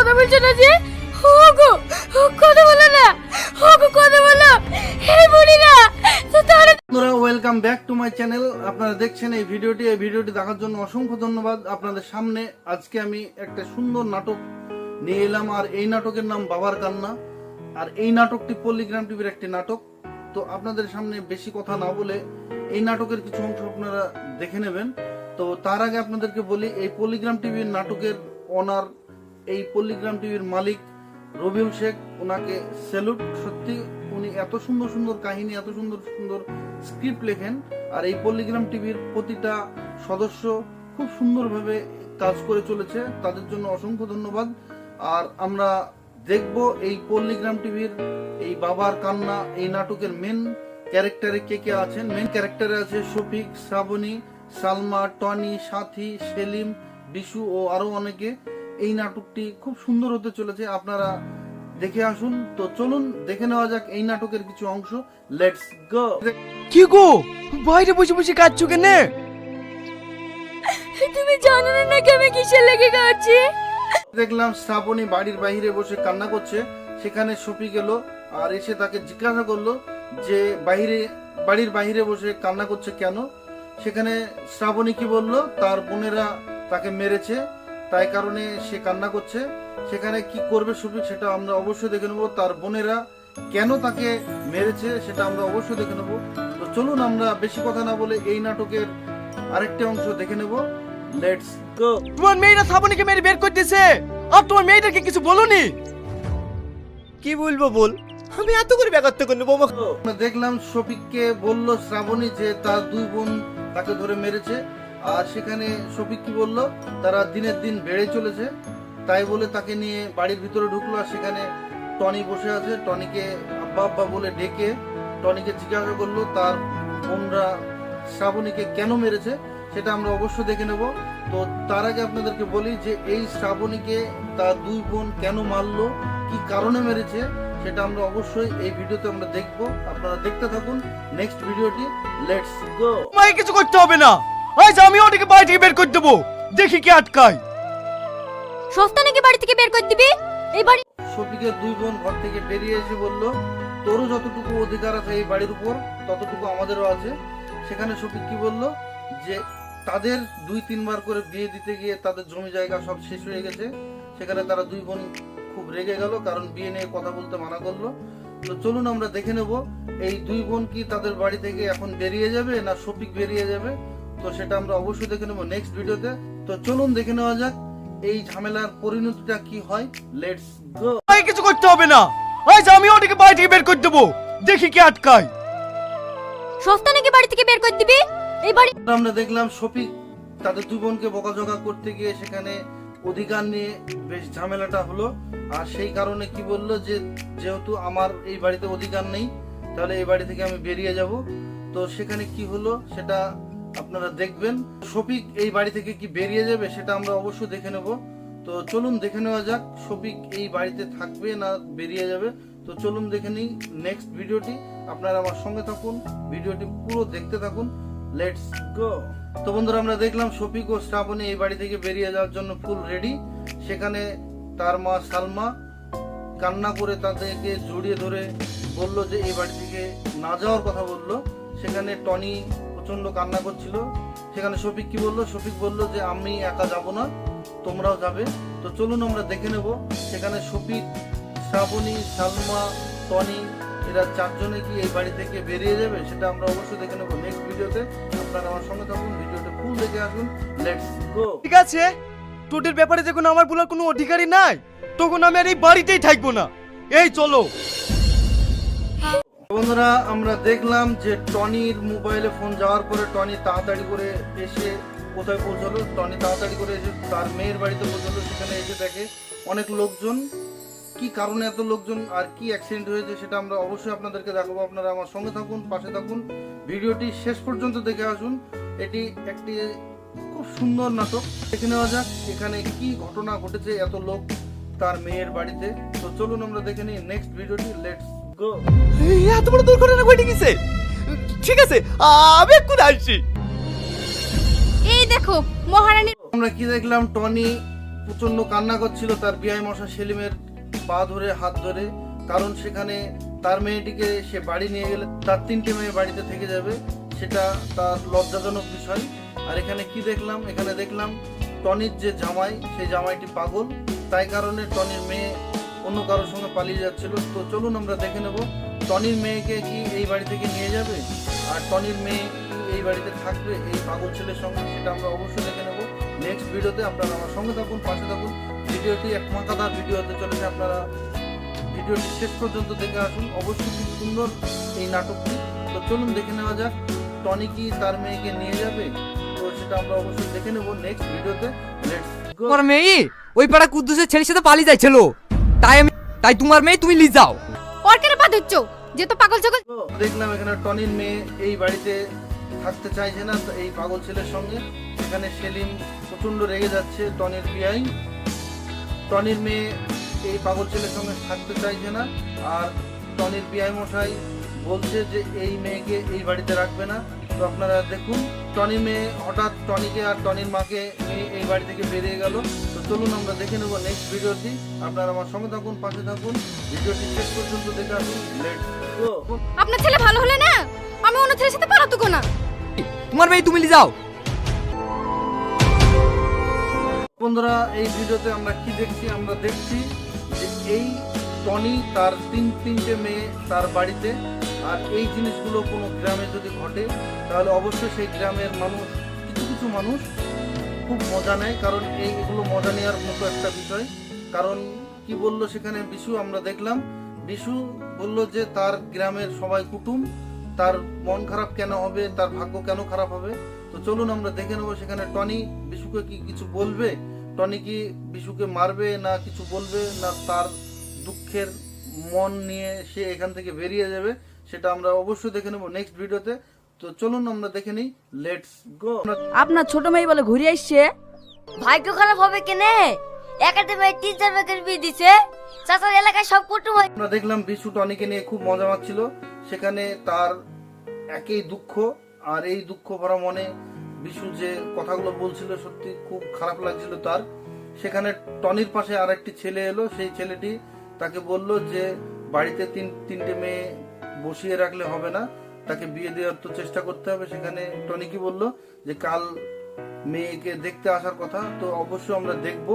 কথা বলছো না যে? ওগো কথা বলো না, ওগো কথা বলো, হে বুড়িরা তো তাহলে। বন্ধুরা welcome back to my channel. আপনারা দেখছেন এই ভিডিওটি দেখার জন্য অসংখ্য ধন্যবাদ। আপনাদের সামনে আজকে আমি একটা সুন্দর নাটক নিয়ে এলাম, আর এই নাটকের নাম বাবার কান্না। আর এই নাটকটি পল্লিগ্রাম টিভির একটি নাটক। তো আপনাদের সামনে বেশি কথা না বলে এই নাটকের কিছু অংশ আপনারা দেখে নেবেন। তো তার আগে আপনাদেরকে বলি, এই পল্লিগ্রাম টিভির নাটকের অনার, এই পল্লিগ্রাম টিভির মালিক রবিউল শেখ, ওনাকে স্যালুট। সত্যি উনি এত সুন্দর সুন্দর কাহিনী, এত সুন্দর সুন্দর স্ক্রিপ্ট লেখেন, আর এই পল্লিগ্রাম টিভির প্রতিটা সদস্য খুব সুন্দরভাবে কাজ করে চলেছে, তাদের জন্য অসংখ্য ধন্যবাদ। আর আমরা দেখব এই পল্লিগ্রাম টিভির এই বাবার কান্না এই নাটকের মেন ক্যারেক্টারে কে কে আছেন। মেন ক্যারেক্টারে আছে শফিক, শ্রাবণী, সালমা, টনি, সাথী, সেলিম, বিশু ও আরো অনেকে। এই নাটকটি খুব সুন্দর হতে চলেছে, আপনারা দেখে আসুন। তো চলুন দেখে নেওয়া যাক এই নাটকের কিছু অংশ। Let's go. কি গো, বাইরে বসে বসে কাঁদছো কেন? তুমি জানো না নাকি আমি কিসের লেগে কাঁদছি? দেখলাম শ্রাবণী বাড়ির বাইরে বসে কান্না করছে, সেখানে শফিক এলো আর এসে তাকে জিজ্ঞাসা করলো যে বাড়ির বাইরে বসে কান্না করছে কেন। সেখানে শ্রাবণী কি বললো, তার বোনেরা তাকে মেরেছে, তাই কারণে সে কান্না করছে। সেখানে কি করবে শফিক সেটা আমরা অবশ্যই দেখে নেবো, তার বোনেরা কেন তাকে মেরেছে সেটা আমরা অবশ্যই দেখে নেবো। তো চলুন আমরা বেশি কথা না বলে এই নাটকের আরেকটা অংশ দেখে নেব। Let's go. তোমার মেয়েরা শ্রাবণীকে মেরে বের করে দিয়েছে, আর তোমার মেয়েটাকে কিছু বলোনি? কি বলবো বল, আমি এত করে ব্যাঘাত করে নেবো। আমরা দেখলাম শফিককে বলল শ্রাবণী যে তার দুই বোন তাকে ধরে মেরেছে, আর সেখানে শফিক কি বলল, তারা দিনের দিন বেড়ে চলেছে, তাই বলে তাকে নিয়ে বাড়ির ভিতরে ঢুকলো। আর সেখানে টনি বসে আছে, টনিকে আব্বা আব্বা বলে ডেকে টনিকে জিজ্ঞাসা করলো তার বোনরা শ্রাবণীকে কেন মেরেছে, সেটা আমরা অবশ্যই দেখে নেব। তো তার আগে আপনাদেরকে বলি যে এই শ্রাবণীকে তার দুই বোন কেন মারলো, কি কারণে মেরেছে, সেটা আমরা অবশ্যই এই ভিডিওতে আমরা দেখব। আপনারা দেখতে থাকুন নেক্সট ভিডিওটি। Let's go. আমাকে কিছু করতে হবে না, আজ আমি ওটাকে বাড়ি থেকে বের করে দেবো, দেখি কি আটকায়। সস্তা নাকি বাড়ি থেকে বের করে দিবি? এই বাড়ি শফিকের দুই বোন ঘর থেকে বেরিয়ে এসে বলল, তোরও যতটুকু অধিকার আছে এই বাড়ির উপর ততটুকু আমাদেরও আছে। সেখানে শফিক কি বলল যে তাদের 2-3 বার করে বিয়ে দিতে গিয়ে তাদের জমি জায়গা সব শেষ হয়ে গেছে। সেখানে তারা দুই বোন খুব রেগে গেল, কারণ বিয়ে নিয়ে কথা বলতে মানা করলো। তো চলুন আমরা দেখে নেব এই দুই বোন কি তাদের বাড়ি থেকে এখন বেরিয়ে যাবে না শফিক বেরিয়ে যাবে। তো সেটা আমরা অবশ্যই দেখে নেব নেক্সট ভিডিওতে। তো চলুন দেখে নেওয়া যাক এই ঝামেলার পরিণতিটা কি হয়। Let's go. আমাকে কিছু করতে হবে না, আজ আমি ওটাকে বাড়ি থেকে বের করে দেবো, দেখি কি আটকায়। সস্তা নাকি বাড়ি থেকে বের করে দিবি? এই বাড়ি আমরা দেখলাম শফিক তাদের দুই বোনকে বকাঝকা করতে গিয়ে সেখানে অধিকার নিয়ে বেশ ঝামেলাটা হলো। আর সেই কারণে কি বললো যে যেহেতু আমার এই বাড়িতে অধিকার নেই, তাহলে এই বাড়ি থেকে আমি বেরিয়ে যাব। তো সেখানে কি হলো সেটা আপনারা দেখবেন। শফিক এই বাড়ি থেকে কি বেরিয়ে যাবে সেটা আমরা অবশ্যই দেখে নেব। তো চলুন দেখে নেওয়া যাক শফিক এই বাড়িতে থাকবে না বেরিয়ে যাবে। তো চলুন দেখে নিই নেক্সট ভিডিওটি। আপনারা আমার সঙ্গে থাকুন, ভিডিওটি পুরো দেখতে থাকুন। Let's go. তো বন্ধুরা আমরা দেখলাম শফিক ও শ্রাবণী এই বাড়ি থেকে বেরিয়ে যাওয়ার জন্য ফুল রেডি। সেখানে তার মা সালমা কান্না করে তাদেরকে জড়িয়ে ধরে বলল যে এই বাড়ি থেকে না যাওয়ার কথা বলল। সেখানে টনি প্রচন্ড কান্না করছিল। সেখানে শফিক কি বলল, শফিক বলল যে আমি একা যাব না, তোমরাও যাবে। তো চলুন আমরা দেখে নেব সেখানে শফিক, শ্রাবণী, সালমা, টনি এরা চারজনে কি এই বাড়ি থেকে বেরিয়ে যাবে সেটা আমরা অবশ্যই দেখে নেব নেক্সট ভিডিওতে। আপনারা আমার সঙ্গে থাকুন, ভিডিওটা ফুল দেখে আসুন। Let's go. ঠিক আছে, তোদের ব্যাপারে যখন আমার বলার কোনো অধিকারই নাই, তখন আমি আর এই বাড়িতেই থাকবো না। এই চলো। বন্ধুরা আমরা দেখলাম যে টনির মোবাইলে ফোন যাওয়ার পরে টনি তাড়াতাড়ি করে এসে কোথায় পৌঁছালো। টনি তাড়াতাড়ি করে এসে তার মেয়ের বাড়িতে পৌঁছালো। সেখানে এসে দেখে অনেক লোকজন। কি কারণে এত লোকজন আর কি অ্যাক্সিডেন্ট হয়েছে সেটা আমরা অবশ্যই আপনাদেরকে দেখাবো। আপনারা আমার সঙ্গে থাকুন, পাশে থাকুন, ভিডিওটি শেষ পর্যন্ত দেখে আসুন। এটি একটি খুব সুন্দর নাটক। দেখে নেওয়া যাক এখানে কি ঘটনা ঘটেছে এত লোক তার মেয়ের বাড়িতে। তো চলুন আমরা দেখে নিই নেক্সট ভিডিওটি। Let's go. এত বড় দুর্ঘটনা ঘটে গেছে? ঠিক আছে, আমি এক্ষুনি আসছি। এই দেখো মহারানী। আমরা কি দেখলাম, টনি প্রচন্ড কান্না করছিল তার বিআই মশা সেলিমের পা ধরে হাত ধরে, কারণ সেখানে তার মেয়েটিকে সে বাড়ি নিয়ে গেলে তার 3টে মেয়ে বাড়িতে থেকে যাবে, সেটা তার লজ্জাজনক বিষয়। আর এখানে কি দেখলাম, এখানে দেখলাম টনির যে জামাই, সেই জামাইটি পাগল, তাই কারণে টনির মেয়ে অন্য কারোর সঙ্গে পালিয়ে যাচ্ছিল। তো চলুন আমরা দেখে নেব টনির মেয়েকে কি এই বাড়ি থেকে নিয়ে যাবে, আর টনির মেয়ে কি এই বাড়িতে থাকবে এই পাগল ছেলের সঙ্গে, সেটা আমরা অবশ্যই দেখে নেব নেক্সট ভিডিওতে। আপনারা আমার সঙ্গে থাকুন, পাশে থাকুন। ভিডিওটি এক মাকাদার ভিডিও হতে চলেছে, আপনারা ভিডিওটি শেষ পর্যন্ত দেখে আসুন। অবশ্যই খুব সুন্দর এই নাটকটি। তো চলুন দেখে নেওয়া যাক টনি কি তার মেয়েকে নিয়ে যাবে, তো সেটা আমরা অবশ্যই দেখে নেব নেক্সট ভিডিওতে। Let's go. তোমার মেয়ে ওই পাড়া কুদ্দুসের ছেলের সাথে পালিয়ে যাচ্ছিল, তাই তোমার মেয়ে তুমি নিয়ে যাও। ওর কেন পা ধরছো, যে তো পাগল ছাগল। তো দেখলাম এখানে টনির মেয়ে এই বাড়িতে থাকতে চাইছে না এই পাগল ছেলের সঙ্গে। এখানে সেলিম প্রচন্ড রেগে যাচ্ছে, টনির বিআই। টনির মেয়ে এই পাগল ছেলের সঙ্গে থাকতে চাইছে না, আর টনির বিআই মশাই বলছে যে এই মেয়েকে এই বাড়িতে রাখবে না। তো আপনারা দেখুন টনির মেয়ে হঠাৎ টনিকে আর টনির মাকে নিয়ে এই বাড়ি থেকে বেরিয়ে গেল। তো চলুন আমরা দেখে নেব নেক্সট ভিডিওটি। আপনারা আমার সঙ্গে থাকুন, পাশে থাকুন, ভিডিওটি শেষ পর্যন্ত দেখে আসুন। Let's go. আপনার ছেলে ভালো হলে না আমি অন্য ছেলের সাথে পালাতুকো না। তোমার মেয়ে তুমি নিয়ে যাও। বন্ধুরা এই ভিডিওতে আমরা কি দেখছি, আমরা দেখছি যে এই টনি তার তিনটে মেয়ে তার বাড়িতে, আর এই জিনিসগুলো কোনো গ্রামে যদি ঘটে তাহলে অবশ্যই সেই গ্রামের মানুষ, কিছু মানুষ খুব মজা নেয়, কারণ এইগুলো মজা নেওয়ার মতো একটা বিষয়। কারণ কি বললো সেখানে বিশু, আমরা দেখলাম বিশু বলল যে তার গ্রামের সবাই কুটুম, তার মন খারাপ কেন হবে, তার ভাগ্য কেন খারাপ হবে। তো চলুন আমরা দেখে নেবো সেখানে টনি বিশুকে কি কিছু বলবে, টনি কি বিশুকে মারবে না কিছু বলবে, না তার দুঃখের মন নিয়ে সে এখান থেকে বেরিয়ে যাবে, সেটা আমরা অবশ্যই দেখে নেবো নেক্সট ভিডিওতে। তো চলুন আমরা দেখে নিই। Let's go. আপনার ছোট মেয়ে বলে ঘুরে আসছে। ভাগ্য খারাপ হবে কেনে, একাতে মেয়ে 3-4 মেয়েকে বিয়ে দিছে, চাচার এলাকায় সব কুটুম হয়। আমরা দেখলাম বিশু টনিকে নিয়ে খুব মজা মারছিল, সেখানে তার একই দুঃখ, আর এই দুঃখ ভরা মনে বিশু যে কথাগুলো বলছিল সত্যি খুব খারাপ লাগছিল তার। সেখানে টনির পাশে আর একটি ছেলে এলো, সেই ছেলেটি তাকে বলল যে বাড়িতে তিনটে মেয়ে বসিয়ে রাখলে হবে না, তাকে বিয়ে দেওয়ার তো চেষ্টা করতে হবে। সেখানে টনি কি বলল যে কাল মেয়েকে দেখতে আসার কথা, তো অবশ্যই আমরা দেখব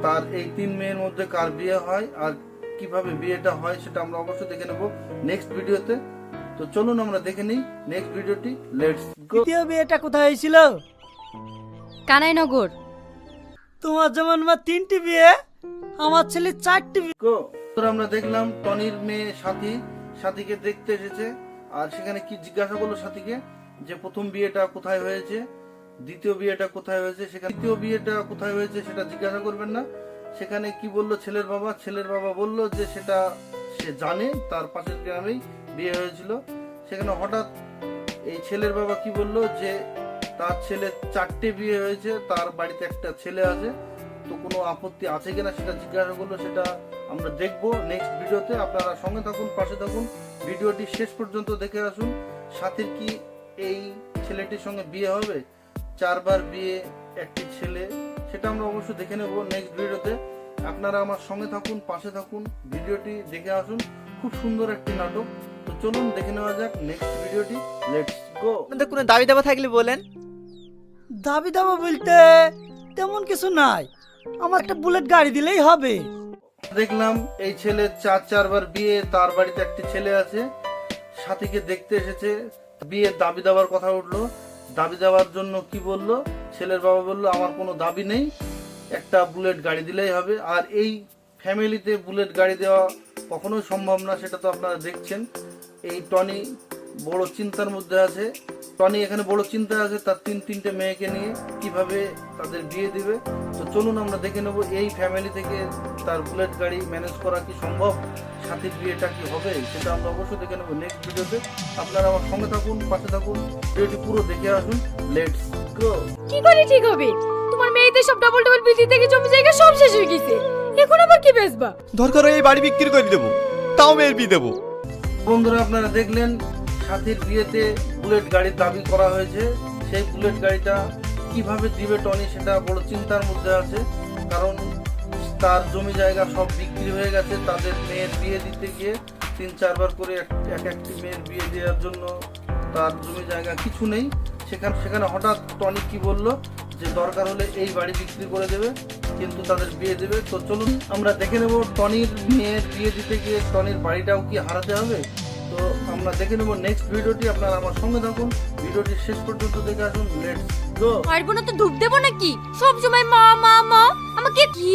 তার এই 3 মেয়ের মধ্যে কার বিয়ে হয় আর কিভাবে বিয়েটা হয়, সেটা আমরা অবশ্যই দেখে নেব নেক্সট ভিডিওতে। তো চলুন আমরা দেখে নিই নেক্সট ভিডিওটি। Let's go. দ্বিতীয় বিয়েটা কোথায় হয়েছিল? কানাইনগর। তোমার যেমন মা 3টি বিয়ে, আমার ছেলে 4টি বিয়ে। গো। তো আমরা দেখলাম টনির মেয়ে সাথীকে দেখতে এসেছে, আর সেখানে কি জিজ্ঞাসা করলো সাথীকে যে প্রথম বিয়েটা কোথায় হয়েছে, দ্বিতীয় বিয়েটা কোথায় হয়েছে, সেখানে তৃতীয় বিয়েটা কোথায় হয়েছে সেটা জিজ্ঞাসা করবেন না। সেখানে কি বললো ছেলের বাবা বলল যে সেটা সে জানে, তার পাশের গ্রামেই বিয়ে হয়েছিল। সেখানে হঠাৎ এই ছেলের বাবা কি বলল যে তার ছেলে 4টে বিয়ে হয়েছে, তার বাড়িতে একটা ছেলে আছে, তো কোনো আপত্তি আছে কিনা সেটা জিজ্ঞাসা করলো, সেটা আমরা দেখবো নেক্সট ভিডিওতে। আপনারা সঙ্গে থাকুন, পাশে থাকুন, ভিডিওটি শেষ পর্যন্ত দেখে আসুন। সাথীর কি এই ছেলেটির সঙ্গে বিয়ে হবে, 4বার বিয়ে একটি ছেলে, সেটা আমরা অবশ্যই দেখে নেব নেক্সট ভিডিওতে। আপনারা আমার সঙ্গে থাকুন, পাশে থাকুন, ভিডিওটি দেখে আসুন। খুব সুন্দর একটি নাটক। তো চলুন দেখে নেওয়া যাক নেক্সট ভিডিওটি। Let's go. আপনাদের কোনো দাবি দাবা থাকলে বলেন। দাবি দাবা বলতে তেমন কিছু নাই, আমার একটা বুলেট গাড়ি দিলেই হবে। দেখলাম এই ছেলে 4বার বিয়ে, তার বাড়িতে একটি ছেলে আছে, সাথীকে দেখতে এসেছে, বিয়ের দাবি দাবার কথা উঠলো। দাবি দেওয়ার জন্য কি বললো ছেলের বাবা, বললো আমার কোনো দাবি নেই, একটা বুলেট গাড়ি দিলেই হবে। আর এই ফ্যামিলিতে বুলেট গাড়ি দেওয়া কখনোই সম্ভব না, সেটা তো আপনারা দেখছেন। এই টনি বড় চিন্তার মধ্যে আছে, টনি এখানে বড় চিন্তা আছে তার তিনটে মেয়েকে নিয়ে কিভাবে তাদের বিয়ে দিবে। তো চলুন আমরা দেখে নেব এই ফ্যামিলি থেকে তার বুলেট গাড়ি ম্যানেজ করা কি সম্ভব, সাথীর বিয়েটা কি হবে, সেটা আমরা অবশ্যই দেখে নেব নেক্সট ভিডিওতে। আপনারা আমার সঙ্গে থাকুন, পাশে থাকুন, ভিডিওটি পুরো দেখে আসুন। Let's go. কি করে ঠিক হবে, তোমার মেয়েদের সব ডবল বিধি থেকে জমি জায়গা সব শেষ হয়ে গেছে, এখন আবার কি বেচবা? দরকার হয় এই বাড়ি বিক্রি করে দেবো, তাও মেয়ের বিয়ে দেবো। বন্ধুরা আপনারা দেখলেন সাথীর বিয়েতে বুলেট গাড়ির দাবি করা হয়েছে, সেই বুলেট গাড়িটা কিভাবে দিবে টনি সেটা বড় চিন্তার মধ্যে আছে। কারণ তার জমি জায়গা সব বিক্রি হয়ে গেছে। তাদের মেয়ের বিয়ে দিতে গিয়ে 3-4 করে একটি মেয়ের বিয়ে দেওয়ার জন্য তার জমি জায়গা কিছু নেই। সেখানে হঠাৎ টনি কি বলল যে দরকার হলে এই বাড়ি বিক্রি করে দেবে, কিন্তু তাদের বিয়ে দেবে। তো চলুন আমরা দেখে নেব টনির মেয়ের বিয়ে দিতে গিয়ে টনির বাড়িটাও কি হারাতে হবে। তো আমরা দেখে নেব নেক্সট ভিডিওটি। আপনারা আমার সঙ্গে থাকুন, ভিডিওটি শেষ পর্যন্ত দেখে আসুন। Let's go. পারবো না তো ধূপ দেবো নাকি? সব সময় মা মা মা। আমাকে কি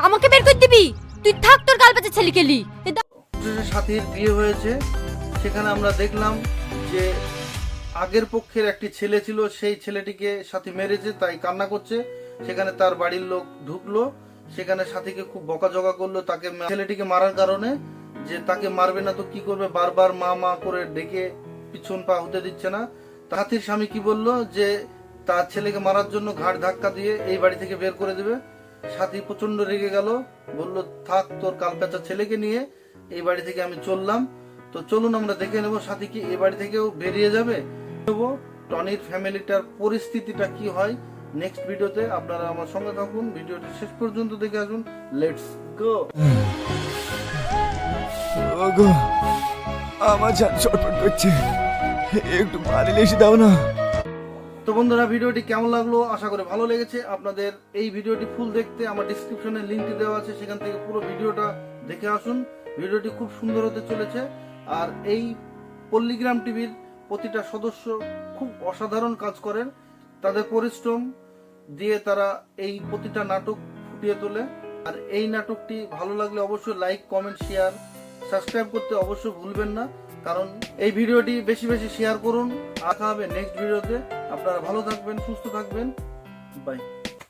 আমাকে বের করে দিবি? তুই থাক তোর গাল পাচা ছেলে খেলি। সাথীর বিয়ে হয়েছে, সেখানে আমরা দেখলাম যে আগের পক্ষের একটি ছেলে ছিল, সেই ছেলেটিকে সাথী মেরেছে, তাই কান্না করছে। সেখানে তার বাড়ির লোক ঢুকলো, সেখানে সাথীকে খুব বকাঝকা করলো তাকে, ছেলেটিকে মারার কারণে, যে তাকে মারবে না তো কি করবে, বারবার মা মা করে ডেকে পিছন পা হতে দিচ্ছে না। সাথীর স্বামী কি বললো যে তার ছেলেকে মারার জন্য ঘাট ধাক্কা দিয়ে এই বাড়ি থেকে বের করে দেবে। সাথী প্রচন্ড রেগে গেল, বললো থাক তোর কালপেচা ছেলেকে নিয়ে এই বাড়ি থেকে আমি চললাম। তো চলুন আমরা দেখে নেব সাথী কি এই বাড়ি থেকেও বেরিয়ে যাবে। টনির ফ্যামিলিটার পরিস্থিতিটা কি হয় নেক্সট ভিডিওতে। আপনারা আমার সঙ্গে থাকুন, ভিডিওটি শেষ পর্যন্ত দেখে আসুন। Let's go. ওগো আমার জান ছটফট করছে, একটু বাড়ি এসে দাও না। তো বন্ধুরা ভিডিওটি কেমন লাগলো, আশা করি ভালো লেগেছে আপনাদের। এই ভিডিওটি ফুল দেখতে আমার ডিসক্রিপশনে লিংকটি দেওয়া আছে, সেখান থেকে পুরো ভিডিওটা দেখে আসুন। ভিডিওটি খুব সুন্দর হতে চলেছে। আর এই পল্লীগ্রাম টিভির প্রতিটা সদস্য খুব অসাধারণ কাজ করেন, তাদের পরিশ্রম দিয়ে তারা এই প্রতিটা নাটক ফুটিয়ে তোলে। আর এই নাটকটি ভালো লাগলে অবশ্যই লাইক, কমেন্ট, শেয়ার, সাবস্ক্রাইব করতে অবশ্যই ভুলবেন না, কারণ এই ভিডিওটি বেশি বেশি শেয়ার করুন। দেখা হবে নেক্সট ভিডিওতে। আপনারা ভালো থাকবেন, সুস্থ থাকবেন, বাই।